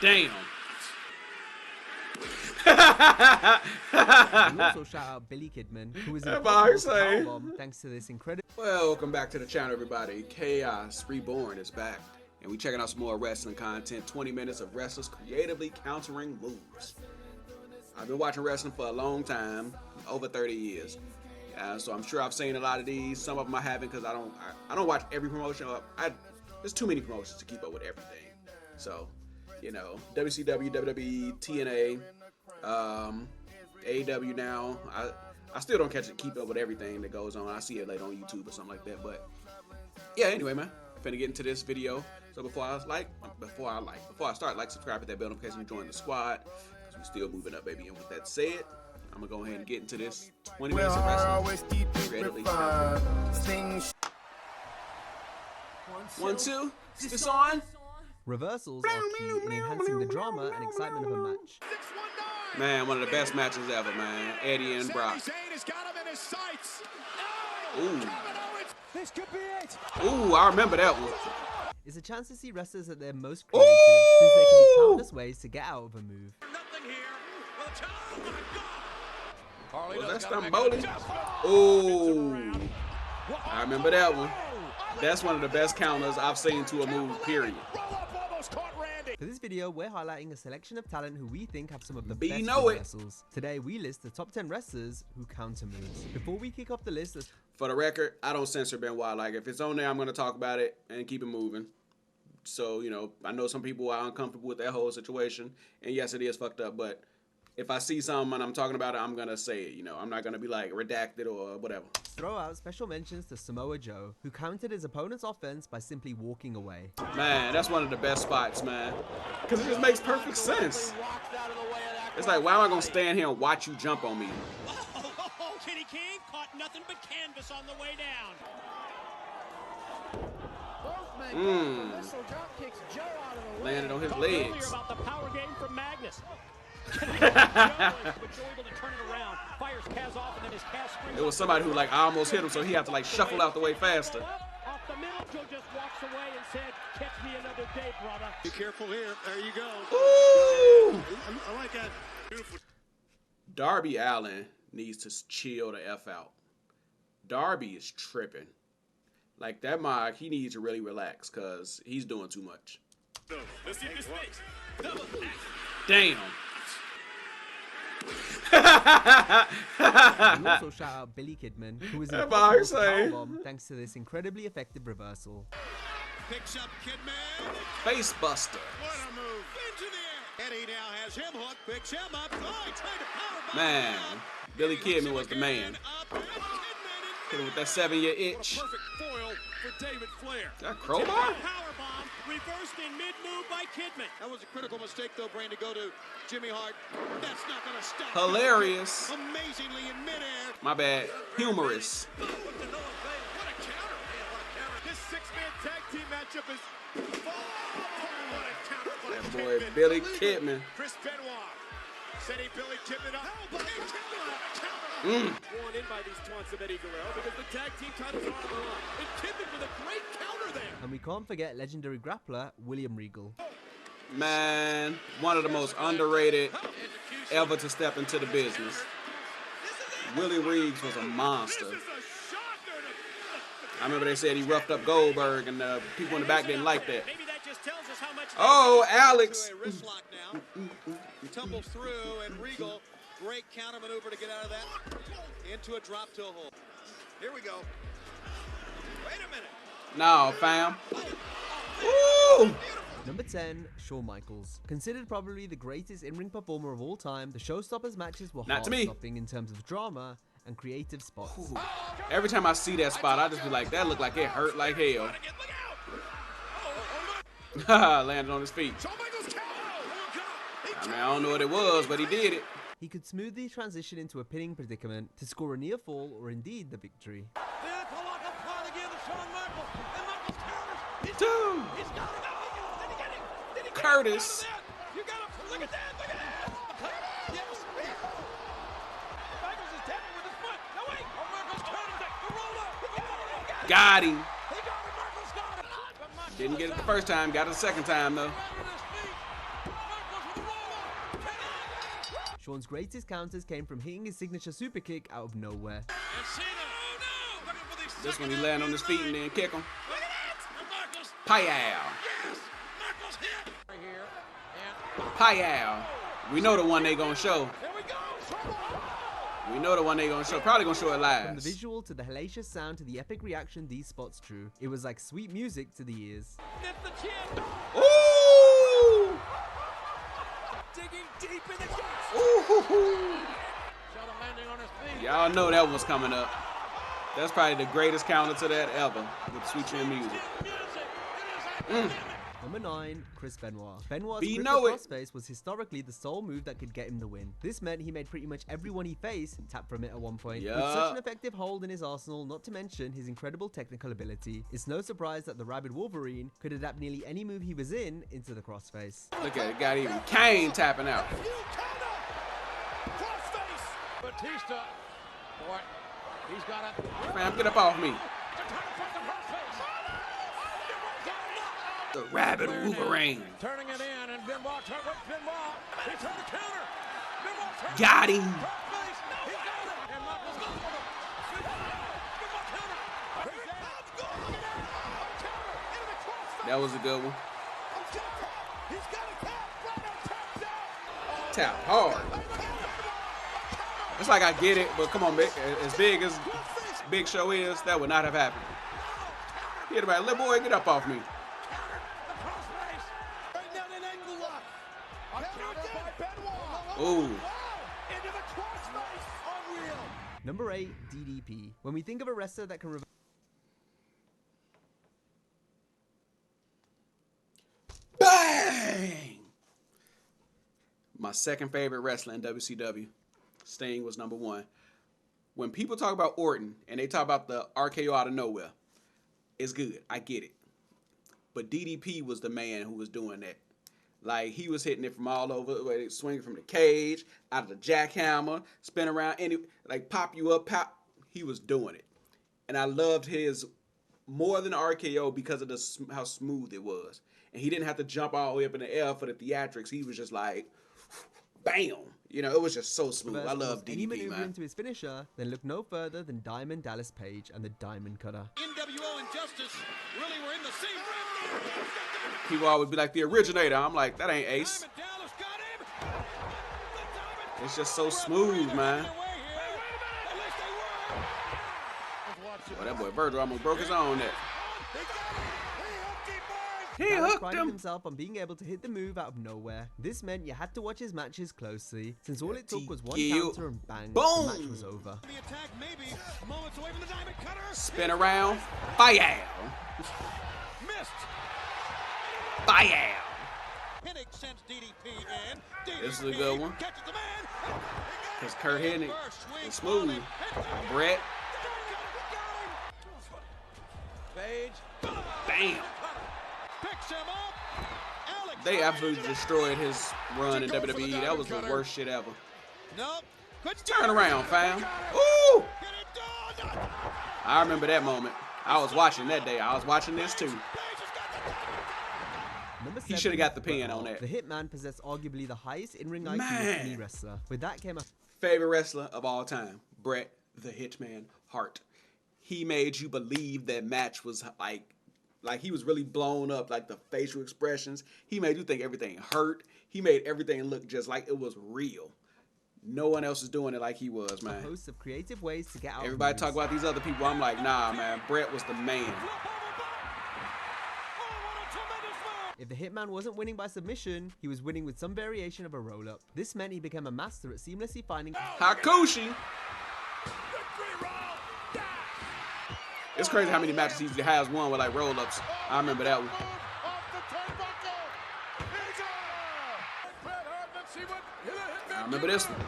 Damn. We also shout out Billy Kidman, who was impossible to powerbomb thanks to this incredible. Welcome back to the channel, everybody. Chaos Reborn is back, and we checking out some more wrestling content. 20 minutes of wrestlers creatively countering moves. I've been watching wrestling for a long time, over 30 years. So I'm sure I've seen a lot of these. Some of them I haven't because I don't watch every promotion. There's too many promotions to keep up with everything. So, you know, WCW, WWE, TNA, AEW now. I still don't keep up with everything that goes on. I see it later on YouTube or something like that. But yeah, anyway, man, I'm finna get into this video. So before I start, like, subscribe, hit that bell notification, join the squad, because we're still moving up, baby. And with that said, I'm gonna go ahead and get into this 20 minutes of wrestling. Creatively countering. 1, 2, is this on? Reversals are key in enhancing the drama and excitement of a match. Man, one of the best matches ever, man. Eddie and Brock. Ooh. Ooh, I remember that one. It's a chance to see wrestlers at their most creative, since there can be countless ways to get out of a move. Was that Stromboli? Ooh. I remember that one. That's one of the best counters I've seen to a move, period. For this video, we're highlighting a selection of talent who we think have some of the best wrestles. Today, we list the top 10 wrestlers who counter moves. Before we kick off the list, for the record, I don't censor Benoit. Like, if it's on there, I'm going to talk about it and keep it moving. So, you know, I know some people are uncomfortable with that whole situation. And yes, it is fucked up. But if I see something and I'm talking about it, I'm going to say it. You know, I'm not going to be like redacted or whatever. Throw out special mentions to Samoa Joe, who countered his opponent's offense by simply walking away. Man, that's one of the best spots, man. Because it just makes perfect sense. It's like, why am I going to stand here and watch you jump on me? Kitty King caught nothing but canvas on the way down. Landed on his legs. About the power game from Magnus. It was somebody who, like, I almost hit him, so he had to, like, shuffle out the way faster. Off the middle, Joe just walks away and said, "Catch me another day, brother." Be careful here. There you go. Ooh. I like that. Beautiful. Darby Allin needs to chill the F out. Darby is tripping. Like, that Mog, he needs to really relax because he's doing too much. Damn. We also shout out Billy Kidman, who was impossible to powerbomb thanks to this incredibly effective reversal. Picks up Kidman. Face buster. What a move. Into the air. Eddie now has him hooked. Picks him up. Oh, he tried to powerbomb. Man, Billy Kidman was the man. Hit him with that 7-year itch. Perfect foil for David Flair. That crowbar? Powerbomb reversed in mid-move by Kidman. That was a critical mistake, though, Brain, to go to Jimmy Hart. That's not going to stop. Hilarious. Amazingly in midair. My bad. Humorous. What a counter. This six-man tag team matchup is... What a counter by That boy Billy Kidman. Chris Benoit. Setting Billy Kidman up. Worn in by these taunts of Eddie Guerrero because the tag team titles are on the line. And Kidman with a great counter there. And we can't forget legendary grappler William Regal. Man, one of the most underrated ever to step into the business. Willie Reeves was a monster. I remember they said he roughed up Goldberg, and people in the back didn't like that. Oh, Alex. Tumbles through, and Regal, great counter maneuver to get out of that. Into a drop toe hold. Here we go. Wait a minute. No, fam. Woo! Number 10, Shawn Michaels. Considered probably the greatest in-ring performer of all time, the Showstoppers matches were heart-stopping in terms of drama and creative spots. Ooh. Every time I see that spot, I just be like, that looked like it hurt like hell. Landed on his feet. I mean, I don't know what it was, but he did it. He could smoothly transition into a pinning predicament to score a near fall or indeed the victory. Dude. Curtis. Got him. Didn't get it the first time, got it the second time though. Shawn's greatest counters came from hitting his signature super kick out of nowhere. This one he land on his feet and then kick him. Pow! Pow! We know the one they gonna show. We know the one they gonna show. Probably gonna show it live. From the visual to the hellacious sound to the epic reaction these spots drew, it was like sweet music to the ears. Ooh! Digging deep in the chest. Ooh! Landing on his feet. Y'all know that was coming up. That's probably the greatest counter to that ever with Sweet Chin music. Number 9, Chris Benoit. Benoit's Be grip know the it. crossface was historically the sole move that could get him the win. This meant he made pretty much everyone he faced tap from it at one point. With such an effective hold in his arsenal, not to mention his incredible technical ability, it's no surprise that the rabid Wolverine could adapt nearly any move he was in into the crossface. Look at it, got even Kane tapping out. Batista. Boy, he's got it. Man, get up off me. The rabid Wolverine. Turning it in, and Benoit turned with Benoit. He turned the counter. Benoit turned. Got him. He got it. And Michaels goes for him. Benoit counter. That was a good one. He's got a tap. Tap hard. It's like I get it, but come on, as big as Big Show is, that would not have happened. Hit about little boy, get up off me. Ooh. Number 8, DDP. When we think of a wrestler that can Bang! My second favorite wrestler in WCW, Sting, was number 1. When people talk about Orton and they talk about the RKO out of nowhere, it's good. I get it. But DDP was the man who was doing that. Like, he was hitting it from all over, swinging from the cage, out of the jackhammer, spin around, like pop you up, pop. He was doing it. And I loved his more than RKO because of how smooth it was. And he didn't have to jump all the way up in the air for the theatrics. He was just like, bam. You know, it was just so smooth. I love any DDP, maneuver man. into his finisher, then look no further than Diamond Dallas Page and the Diamond Cutter. NWO and Justice really were in the same room. People always be like, the originator. I'm like, that ain't Ace. Dallas got him. It's just so smooth, man. Boy, that boy Virgil almost broke his own neck. He Dallas hooked prided him. himself on being able to hit the move out of nowhere. This meant you had to watch his matches closely, since all it took was one counter and bang, Boom. the match was over. The attack maybe moments away from the Diamond Cutter. Spin around. Fire. Missed. Fire. Hennig sends DDP in. This is a good one. Catches the man. Because Kurt Hennig is smooth. Bret. Page. Bam. Picks him up. Alex They absolutely destroyed his run in WWE. That was the worst shit ever. Nope. Turn around, fam. Ooh! Get it done. I remember that moment. I was watching that day. I was watching this too. Number He 7, should have got the Bret pin on Hart. that. The Hitman possessed arguably the highest in-ring IQ of Man. any wrestler. With that came a Favorite wrestler of all time, Bret the Hitman Hart. He made you believe that match was like he was really blown up, like the facial expressions. He made you think everything hurt. He made everything look just like it was real. No one else is doing it like he was, man. host of creative ways to get out. Everybody moves. talk about these other people. I'm like, nah, man. Bret was the man. If the Hitman wasn't winning by submission, he was winning with some variation of a roll-up. This meant he became a master at seamlessly finding Hakushi. It's crazy how many matches he has won with like roll-ups. I remember that one. I remember this one.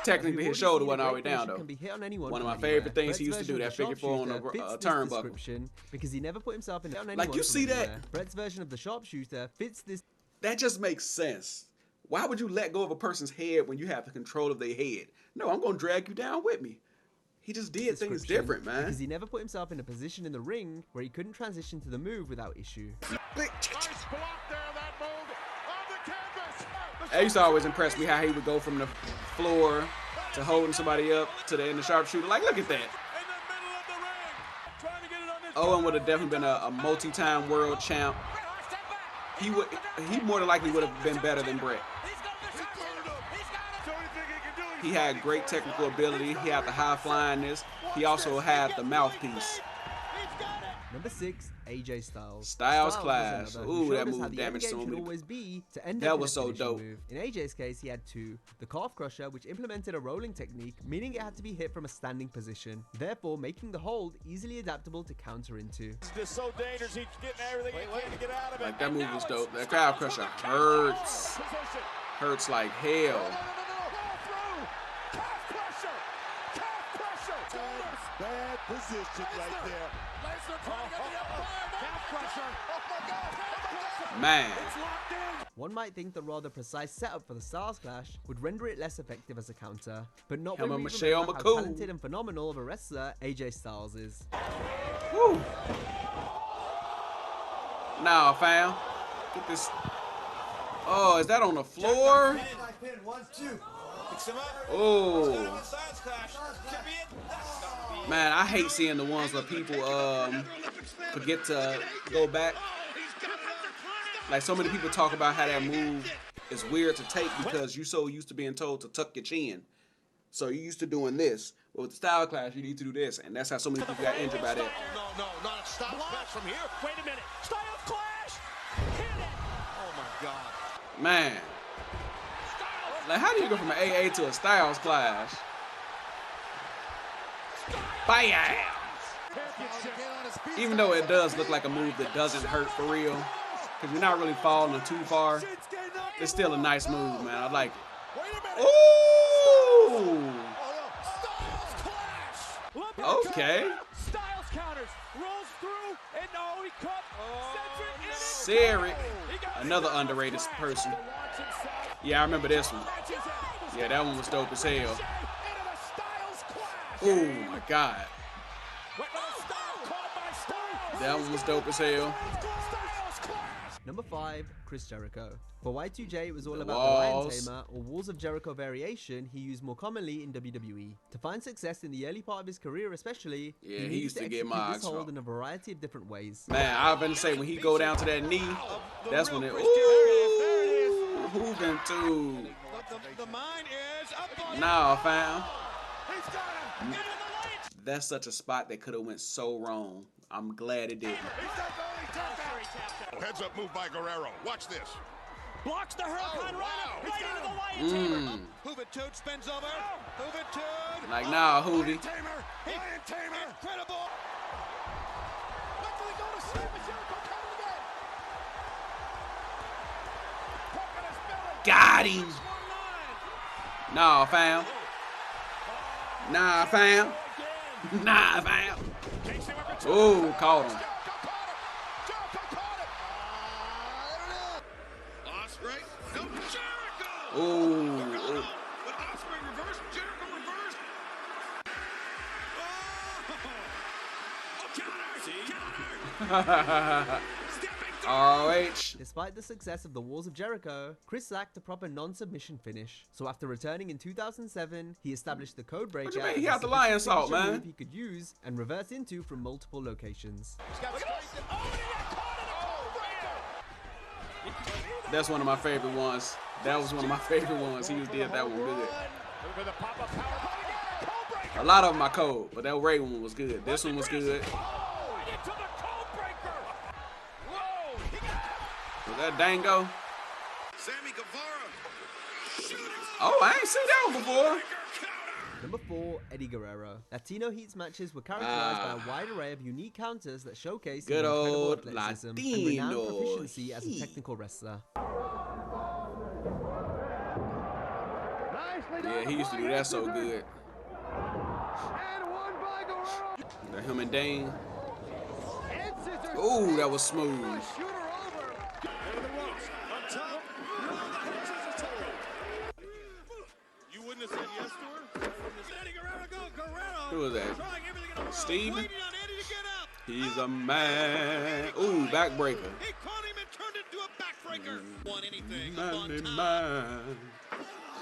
Technically, his shoulder wasn't all the way down, though. Can be hit on anyone One of from my favorite anywhere. things he used to do, Bret's that version figure of the 4 on sharpshooter a fits this turnbuckle. description because he never put himself in anyone Like, you from see that? anywhere. Bret's version of the sharpshooter fits this. That just makes sense. Why would you let go of a person's head when you have the control of their head? No, I'm going to drag you down with me. He just did things description different, man. because he never put himself in a position in the ring where he couldn't transition to the move without issue. It used to always impress me how he would go from the floor to holding somebody up to the end of sharpshooter. Like, look at that. Owen would have definitely been a multi-time world champ. He more than likely would have been better than Bret. He had great technical ability. He had the high flyingness. He also had the mouthpiece. Number 6, AJ Styles. Styles Clash. Was another, Ooh, that showed us how move the damaged end so game should many. always be to end That up in was a so finishing dope. move. In AJ's case, he had 2. The calf crusher, which implemented a rolling technique, meaning it had to be hit from a standing position, therefore making the hold easily adaptable to counter into. It's just so dangerous. He's getting everything he can to get out of it. Like, that move was dope. That calf crusher hurts. Hurts like hell. Bad position right there. Man. One might think the rather precise setup for the Styles Clash would render it less effective as a counter, but not when Him we and Michelle remember how McCool. talented and phenomenal of a wrestler AJ Styles is. Woo. Nah, fam. Get this. Oh, is that on the floor? Oh. Man, I hate seeing the ones where people forget to go back. Like, so many people talk about how that move is weird to take because you're so used to being told to tuck your chin. So you're used to doing this. But with the Style Clash, you need to do this. And that's how so many people got injured by that. No, not a Styles Clash from here. Wait a minute. Styles Clash. Hit it. Oh my God. Man. Like, how do you go from an AA to a Styles Clash? Bam! Even though it does look like a move that doesn't hurt for real, because you're not really falling too far, it's still a nice move, man. I like it. Ooh! Okay. Styles counters, rolls through, and no, he cut. Cedric, another underrated person. Yeah, I remember this one. Yeah, that one was dope as hell. Oh my God. That one was dope as hell. Number 5, Chris Jericho. For Y2J, it was all The about the Lion walls. Tamer, or Walls of Jericho variation he used more commonly in WWE. To find success in the early part of his career especially, Yeah, he he needed used to get execute my this hold eyes in a variety of different ways. Man, I was going to say, when he go down to that knee, that's when it, ooh, hooving too. The mine is up on Nah, fam. That's such a spot that could have went so wrong. I'm glad it didn't. Heads up move by Guerrero. Watch this. Blocks the hurricane Oh, wow. right into the Lion Tamer. Hoovertude spins over. Hoovertude. Like, nah, Hoovy. Incredible. Got him. Nah, fam. Nah, fam. Nah, fam. Ooh, caught him. Osprey. No, Jericho. Ooh. But Osprey reversed. Jericho reversed. Counter. ROH. Despite the success of the Walls of Jericho, Chris lacked a proper non-submission finish. So after returning in 2007, he established the Code Breaker. What you mean? as He a had the lion submission salt, man. move he could use and reverse into from multiple locations. That's one of my favorite ones. That was one of my favorite ones. He did that one good. A lot of them are cold, but that Ray one was good. This one was good. Was that Dango? Sammy Guevara. Oh, I ain't seen that one before. Number 4, Eddie Guerrero. Latino Heats matches were characterized by a wide array of unique counters that showcase his Good incredible old athleticism and Latino renowned proficiency as a Heat. technical wrestler. Yeah, he used to do that so good. Him and Dane. Ooh, that was smooth. You wouldn't have said yes to her? Eddie Guerrero, go Guerrero. Who was that? Trying everything in the world, Steven? waiting on Eddie to get up. He's a man. Ooh, backbreaker. He caught him and turned into a backbreaker. Won anything up on Money top. man.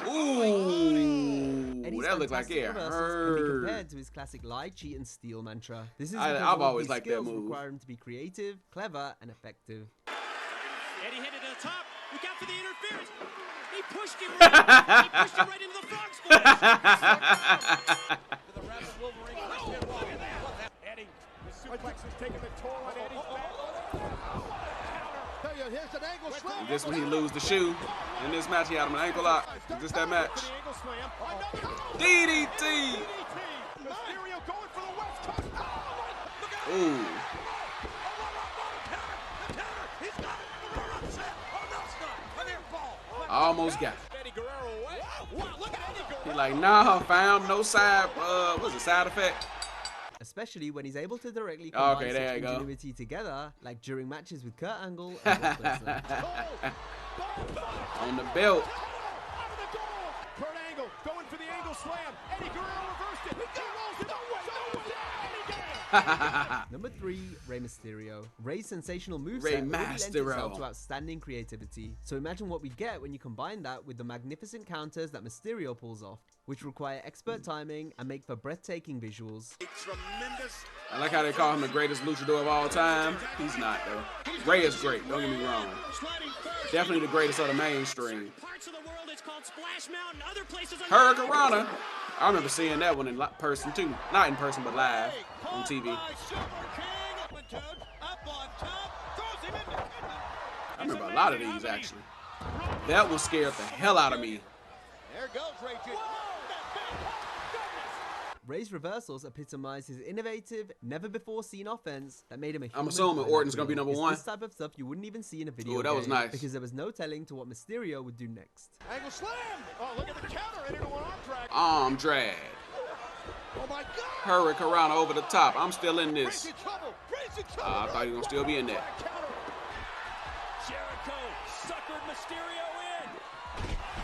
Ooh, Eddie's that looked like fantastic it reversals can be hurt. compared to his classic lie, cheat, and steal mantra. This is I've because all of always these liked that skills move. require him to be creative, clever, and effective. Eddie headed to the top. Look out for the interference. He pushed him right. He pushed him right into the frog splash. The rapid Wolverine pushed him wrong. Eddie, the suplex is taking the toll on Eddie's back. Here's an angle slam. Is this when he lose the shoe? In this match, he had him an ankle lock. Is this that match? The angle slam. DDT. Mysterio going for the West Coast. Oh, Ooh. he's got it. Oh, no, it's not. An air ball. Almost got it. Eddie Guerrero away. Wow, look at Eddie Guerrero. He like, nah, fam, no side, what's the side effect? Especially when he's able to directly Okay, combine there such you go. ingenuity together, like during matches with Kurt Angle and Brock Lesnar. On the belt. Kurt Angle going for the angle slam. Eddie Guerrero reversed it. He rolls it Number 3, Rey Mysterio. Rey's sensational moveset Rey really lends itself Mysterio. to outstanding creativity. So imagine what we get when you combine that with the magnificent counters that Mysterio pulls off, which require expert timing and make for breathtaking visuals. Tremendous. I like how they call him the greatest luchador of all time. He's not, though. Rey is great, don't get me wrong. Definitely the greatest of the mainstream. Parts of the world it's called Splash Mountain. Other places are Hurricanrana. I remember seeing that one in person, too. Not in person, but live on TV. I remember a lot of these, actually. That one scared the hell out of me. There goes Ray Jr. Rey's reversals epitomize his innovative, never-before-seen offense that made him a human. I'm assuming Orton's gonna be number It's 1. This type of stuff you wouldn't even see in a video Ooh, that was game, nice. because there was no telling to what Mysterio would do next. Angle slam. Oh, look at the counter. Into an arm drag. Arm drag. Oh my God. Hurricanrana over the top. I'm still in Ray's this. in trouble. Ray's in trouble. I thought he was gonna still be in there. Jericho suckered Mysterio in.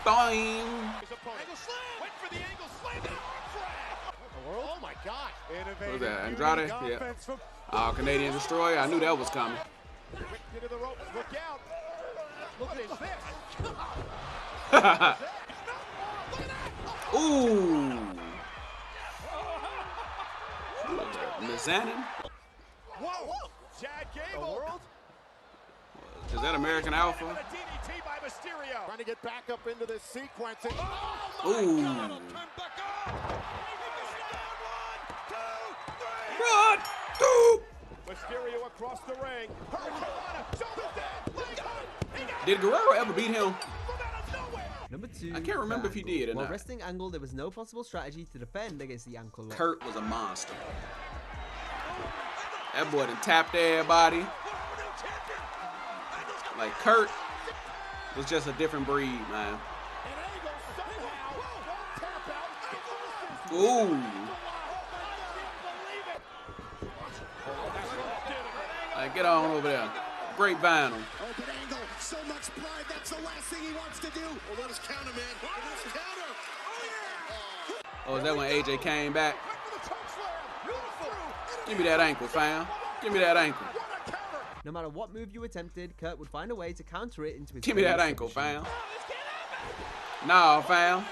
Boing. His opponent. Angle slam. Went for the angle slam and an arm drag. Oh my God. What was that, Andrade? Yeah. Canadian Destroyer. I knew that was coming. Quick into the ropes. Look out. What is this? Ooh. Mizanin? Whoa. Chad Gable. Is that American Alpha? A DDT by Mysterio. Trying to get back up into this sequencing. Ooh. Turn back up. Run! Two! Mysterio across the ring. Did Guerrero ever beat him? Number 2, I can't remember if he did or While not. wrestling angle, there was no possible strategy to defend against the ankle lock. Kurt was a monster. That boy done tapped everybody. Like, Kurt was just a different breed, man. Ooh. Like, get on over there. Great vinyl. Open angle. So much pride. That's the last thing he wants to do. Well, let us counter, man. Let us counter. Oh, yeah. Oh, is that when AJ came back? Give me that ankle, fam. Give me that ankle. No matter what move you attempted, Kurt would find a way to counter it into his Give me that famous ankle, submission. fam. Nah, fam.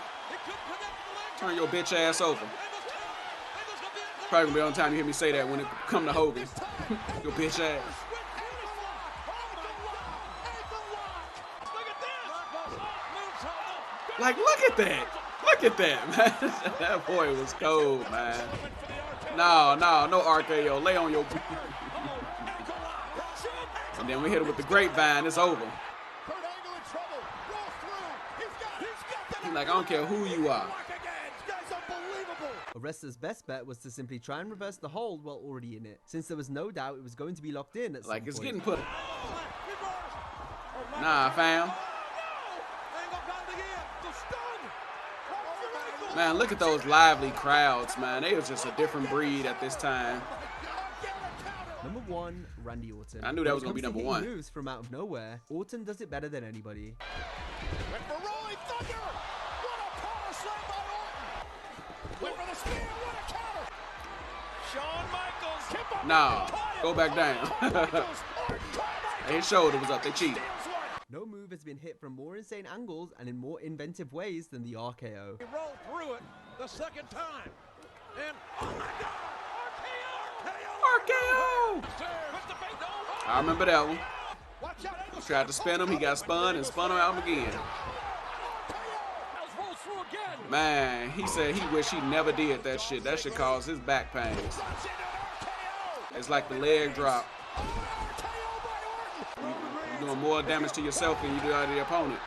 Turn your bitch ass over. Probably gonna be on time you hear me say that when it come to Hogan. Your bitch ass. Like, look at that. Look at that, man. That boy was cold, man. No RKO. Lay on your... And then we hit him with the grapevine. It's over. He's like, I don't care who you are. A wrestler's best bet was to simply try and reverse the hold while already in it, since there was no doubt it was going to be locked in at some Like, it's point. getting put... Nah, fam. Man, look at those lively crowds, man. They was just a different breed at this time. Number 1, Randy Orton. I knew that was gonna be number 1. Moves from out of nowhere, Orton does it better than anybody. Went for Rolling Thunder. What a power slam by Orton. Went for the spear. What a counter. Shawn Michaels. Nah, go back down. His shoulder was up. They cheated. No move has been hit from more insane angles and in more inventive ways than the RKO. He rolled through it the second time. And oh my God! RKO! I remember that one. He tried to spin him. He got spun and spun him out again. Man, he said he wished he never did that shit. That shit caused his back pains. It's like the leg drop. You're doing more damage to yourself than you do to the opponent.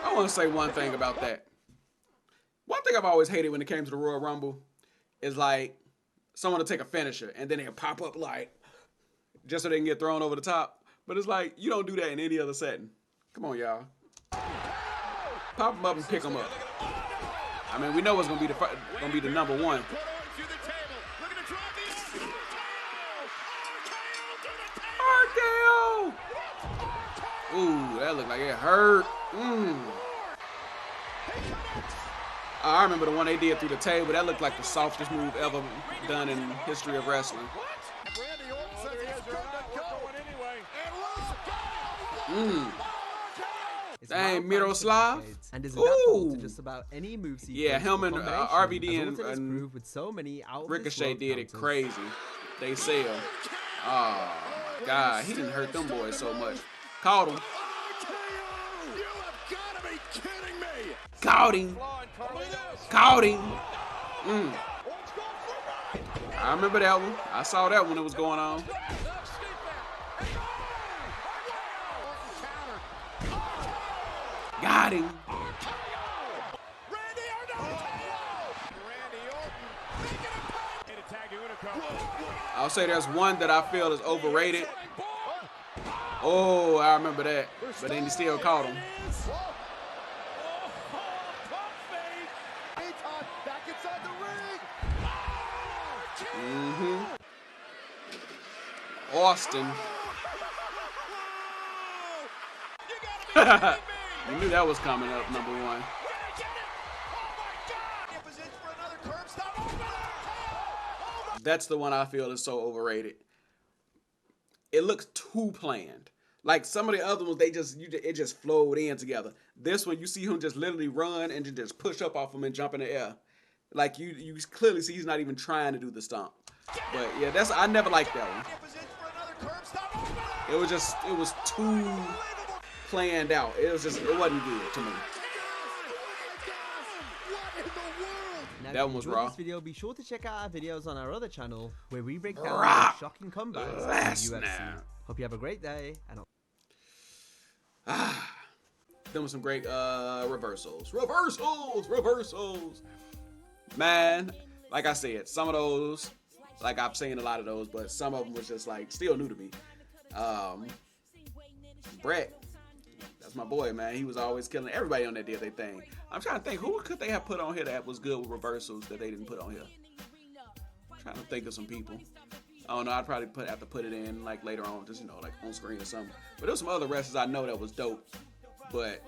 I want to say one thing about that. One thing I've always hated when it came to the Royal Rumble is like someone to take a finisher and then they'll pop up like just so they can get thrown over the top. But it's like you don't do that in any other setting. Come on, y'all. Pop them up and pick them up. I mean, we know what's gonna be the number one. RKO! Ooh, that looked like it hurt. I remember the one they did through the table. That looked like the softest move ever done in history of wrestling. Dang, Miroslav. And is adaptable to just about any move sequence. Yeah, him and RVD and with so many Ricochet did it crazy. They sell. Oh my God, he didn't hurt them boys so much. Caught him. Caught him. Caught him. I remember that one. I saw that when it was going on. Got him. I'll say there's one that I feel is overrated. Oh, I remember that. But then he still caught him. Austin. You knew that was coming up, number one. That's the one I feel is so overrated. It looks too planned. Like some of the other ones, it just flowed in together. This one, you see him just literally run and just push up off him and jump in the air. Like you clearly see he's not even trying to do the stomp. But yeah, I never liked that one. It was too planned out. It wasn't good to me. Now, that one was raw. This video, be sure to check out our videos on our other channel where we break down the shocking comebacks in the UFC. Hope you have a great day. And Them were some great reversals. Reversals. Man, like I said, some of those, like I've seen a lot of those, but some of them was just like still new to me. Bret, that's my boy, man. He was always killing everybody on that did their thing. I'm trying to think, who could they have put on here that was good with reversals that they didn't put on here? I'm trying to think of some people. I don't know. I'd probably have to put it in like later on, just like on screen or something. But there's some other wrestlers I know that was dope, but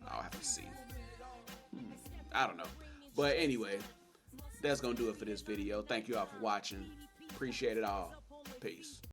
I'll have to see. I don't know. But anyway, that's gonna do it for this video. Thank you all for watching. Appreciate it all. Peace.